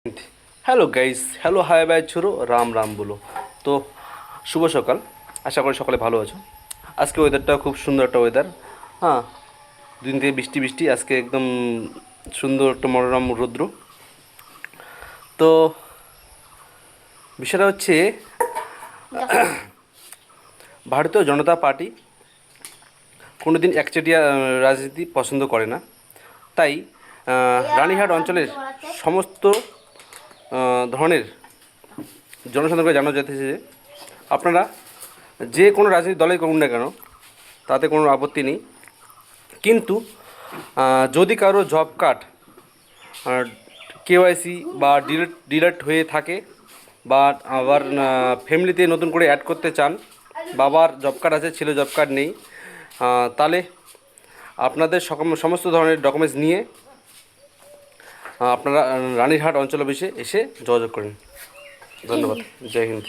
Hello guys, hello hi bye ছোড়ো, রাম রাম বলো। তো শুভ সকাল, আশা করি সকালে ভালো আছো। আজকে ওয়েদারটা খুব সুন্দর একটা ওয়েদার। হ্যাঁ, দুদিন থেকে বৃষ্টি বৃষ্টি, আজকে একদম সুন্দর একটা মনোরম রৌদ্র। তো বিষয়টা হচ্ছে ভারতীয় জনতা পার্টি কোনো দিন একচেটিয়া রাজনীতি পছন্দ করে না। তাই রানীহাট অঞ্চলের সমস্ত ধরনের জনসাধারণকে জানানো যেতেছে যে আপনারা যে কোনো রাজনৈতিক দলেই করুন না কেন, তাতে কোনো আপত্তি নেই। কিন্তু যদি কারো জব কার্ড কেওয়াইসি বা ডিলেট হয়ে থাকে, বা আবার ফ্যামিলিতে নতুন করে অ্যাড করতে চান, বাবার জব কার্ড আছে, ছেলে জব কার্ড নেই, তাহলে আপনাদের সমস্ত ধরনের ডকুমেন্টস নিয়ে আপনারা রানীরহাট অঞ্চল অফিসে এসে যোগাযোগ করেন। ধন্যবাদ। জয় হিন্দ।